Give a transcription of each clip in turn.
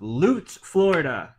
Lutz, Florida.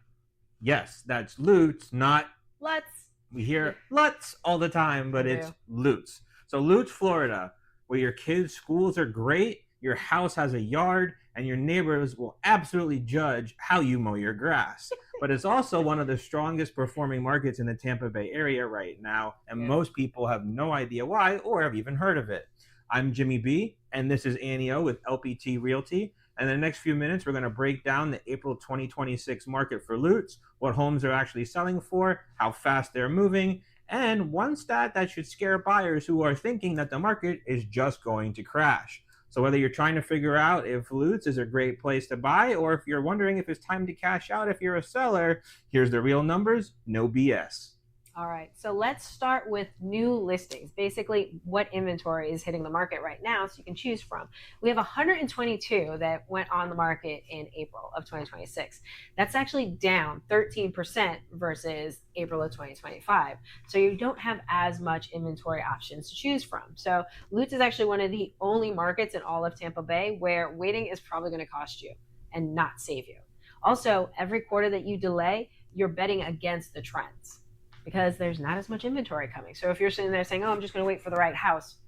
Yes, that's Lutz, not Lutz. we hear Lutz all the time, We but it's do. Lutz. So Lutz, Florida, where your kids' schools are great, your house has a yard, and your neighbors will absolutely judge how you mow your grass. But it's also one of the strongest performing markets in the Tampa Bay area right now, and Yeah. most people have no idea why or have even heard of it. I'm Jimmy B, and this is Annie O with LPT Realty. And in the next few minutes, we're going to break down the April 2026 market for Lutz, what homes are actually selling for, how fast they're moving, and one stat that should scare buyers who are thinking that the market is just going to crash. So whether you're trying to figure out if Lutz is a great place to buy, or if you're wondering if it's time to cash out if you're a seller, here's the real numbers, no BS. All right, so let's start with new listings. Basically, what inventory is hitting the market right now, so you can choose from. We have 122 that went on the market in April of 2026. That's actually down 13% versus April of 2025. So you don't have as much inventory options to choose from. So Lutz is actually one of the only markets in all of Tampa Bay where waiting is probably going to cost you and not save you. Also, every quarter that you delay, you're betting against the trends because there's not as much inventory coming. So if you're sitting there saying, "Oh, I'm just going to wait for the right house,"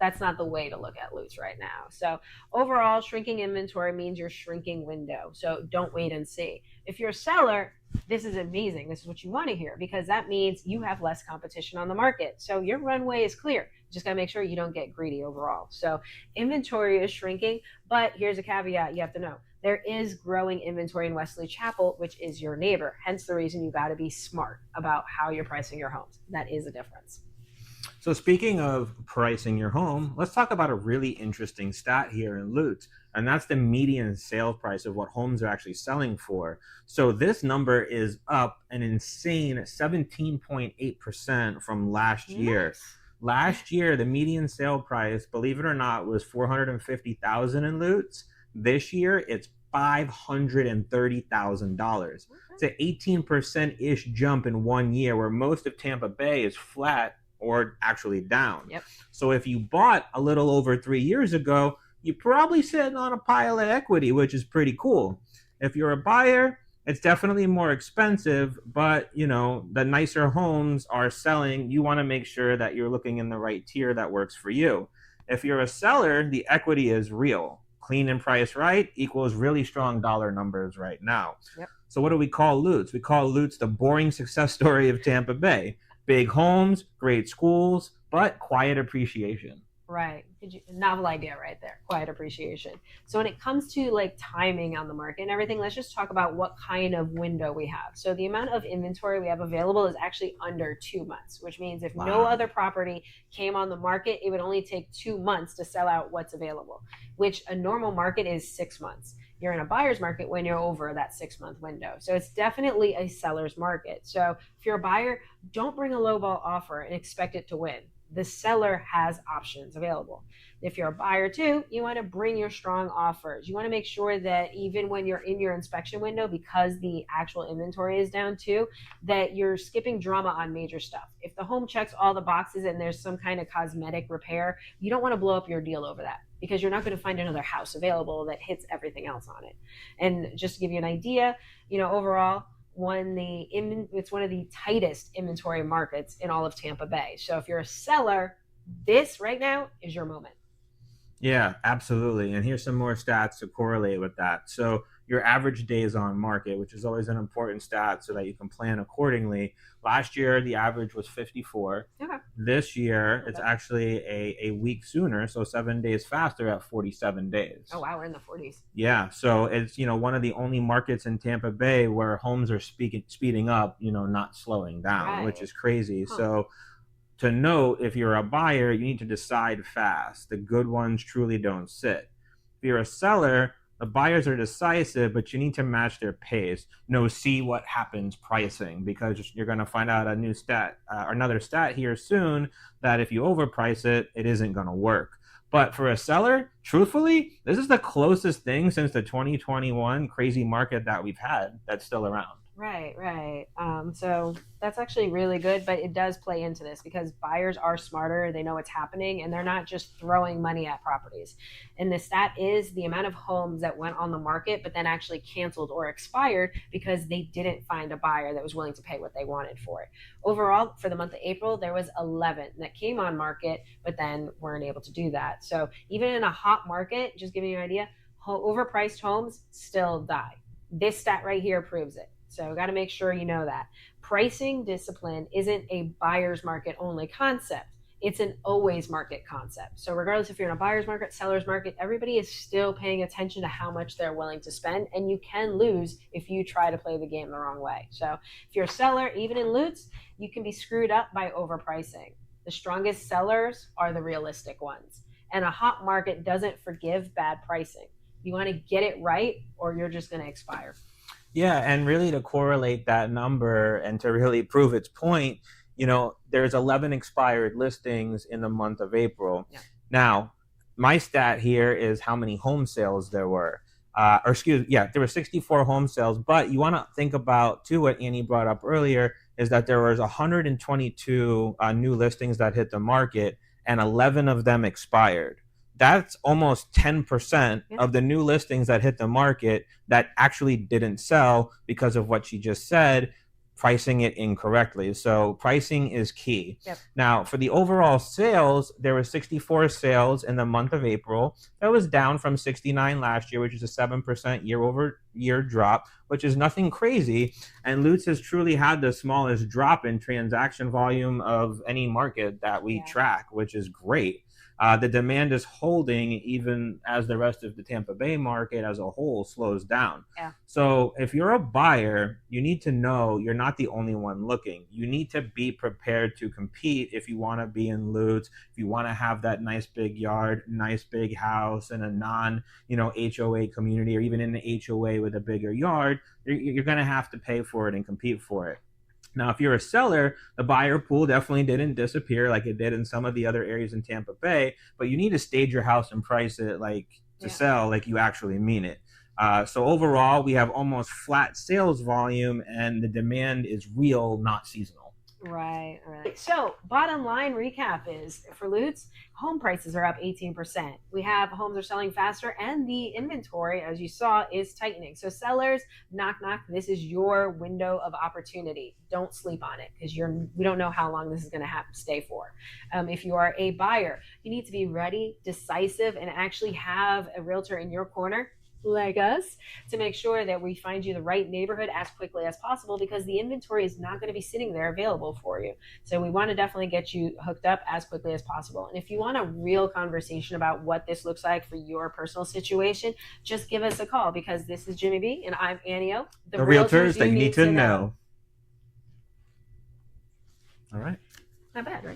that's not the way to look at Lutz right now. So overall, shrinking inventory means you're shrinking window. So don't wait and see. If you're a seller, this is amazing. This is what you want to hear because that means you have less competition on the market. So your runway is clear. You just got to make sure you don't get greedy overall. So inventory is shrinking, but here's a caveat you have to know. There is growing inventory in Wesley Chapel, which is your neighbor. Hence the reason you got to be smart about how you're pricing your homes. That is a difference. So speaking of pricing your home, let's talk about a really interesting stat here in Lutz, and that's the median sale price of what homes are actually selling for. So this number is up an insane 17.8% from last year. Nice. Last year, the median sale price, believe it or not, was 450,000 in Lutz. This year, it's $530,000. It's an 18% ish jump in 1 year, where most of Tampa Bay is flat or actually down. Yep. So if you bought a little over 3 years ago, you're probably sitting on a pile of equity, which is pretty cool. If you're a buyer, it's definitely more expensive, but the nicer homes are selling. You want to make sure that you're looking in the right tier that works for you. If you're a seller, the equity is real. Clean and price right equals really strong dollar numbers right now. Yep. So what do we call Lutz? We call Lutz the boring success story of Tampa Bay. Big homes, great schools, but quiet appreciation. Right. Novel idea right there. Quiet appreciation. So when it comes to like timing on the market and everything, let's just talk about what kind of window we have. So the amount of inventory we have available is actually under 2 months, which means if no other property came on the market, it would only take 2 months to sell out what's available, which a normal market is 6 months. You're in a buyer's market when you're over that 6 month window. So it's definitely a seller's market. So if you're a buyer, don't bring a lowball offer and expect it to win. The seller has options available. If you're a buyer too, you want to bring your strong offers. You want to make sure that even when you're in your inspection window, because the actual inventory is down too, that you're skipping drama on major stuff. If the home checks all the boxes and there's some kind of cosmetic repair, you don't want to blow up your deal over that because you're not going to find another house available that hits everything else on it. And just to give you an idea, overall, it's one of the tightest inventory markets in all of Tampa Bay. So if you're a seller, this right now is your moment. Yeah, absolutely. And here's some more stats to correlate with that. So your average days on market, which is always an important stat so that you can plan accordingly. Last year, the average was 54. Okay. This year, it's actually a week sooner, so 7 days faster at 47 days. Oh, wow, we're in the 40s. Yeah, so it's one of the only markets in Tampa Bay where homes are speeding up, not slowing down, which is crazy. So to note, if you're a buyer, you need to decide fast. The good ones truly don't sit. If you're a seller, the buyers are decisive, but you need to match their pace. See what happens pricing, because you're going to find out another stat here soon that if you overprice it, it isn't going to work. But for a seller, truthfully, this is the closest thing since the 2021 crazy market that we've had that's still around. Right. So that's actually really good, but it does play into this because buyers are smarter. They know what's happening and they're not just throwing money at properties. And the stat is the amount of homes that went on the market, but then actually canceled or expired because they didn't find a buyer that was willing to pay what they wanted for it. Overall, for the month of April, there was 11 that came on market, but then weren't able to do that. So even in a hot market, just giving you an idea, overpriced homes still die. This stat right here proves it. So got to make sure you know that. Pricing discipline isn't a buyer's market only concept. It's an always market concept. So regardless if you're in a buyer's market, seller's market, everybody is still paying attention to how much they're willing to spend, and you can lose if you try to play the game the wrong way. So if you're a seller, even in Lutz, you can be screwed up by overpricing. The strongest sellers are the realistic ones. And a hot market doesn't forgive bad pricing. You want to get it right or you're just going to expire. Yeah, and really to correlate that number and to really prove its point, there's 11 expired listings in the month of April. Yeah. Now, my stat here is how many home sales there were. There were 64 home sales, but you want to think about too what Annie brought up earlier is that there was 122 new listings that hit the market and 11 of them expired. That's almost 10% of the new listings that hit the market that actually didn't sell because of what she just said, pricing it incorrectly. So pricing is key. Yep. Now, for the overall sales, there were 64 sales in the month of April. That was down from 69 last year, which is a 7% year-over-year drop, which is nothing crazy. And Lutz has truly had the smallest drop in transaction volume of any market that we track, which is great. The demand is holding even as the rest of the Tampa Bay market as a whole slows down. Yeah. So if you're a buyer, you need to know you're not the only one looking. You need to be prepared to compete if you want to be in Lutz, if you want to have that nice big yard, nice big house, and a HOA community, or even in an HOA with a bigger yard, you're going to have to pay for it and compete for it. Now, if you're a seller, the buyer pool definitely didn't disappear like it did in some of the other areas in Tampa Bay, but you need to stage your house and price it to sell like you actually mean it. So overall, we have almost flat sales volume and the demand is real, not seasonal. Right. So, bottom line recap is for Lutz, home prices are up 18%. We have homes are selling faster, and the inventory, as you saw, is tightening. So, sellers, knock, knock, this is your window of opportunity. Don't sleep on it because we don't know how long this is going to have to stay for. If you are a buyer, you need to be ready, decisive, and actually have a realtor in your corner like us to make sure that we find you the right neighborhood as quickly as possible because the inventory is not going to be sitting there available for you. So we want to definitely get you hooked up as quickly as possible. And if you want a real conversation about what this looks like for your personal situation, just give us a call because this is Jimmy B and I'm Annie O, the realtors that you need to know. All right. Not bad, right?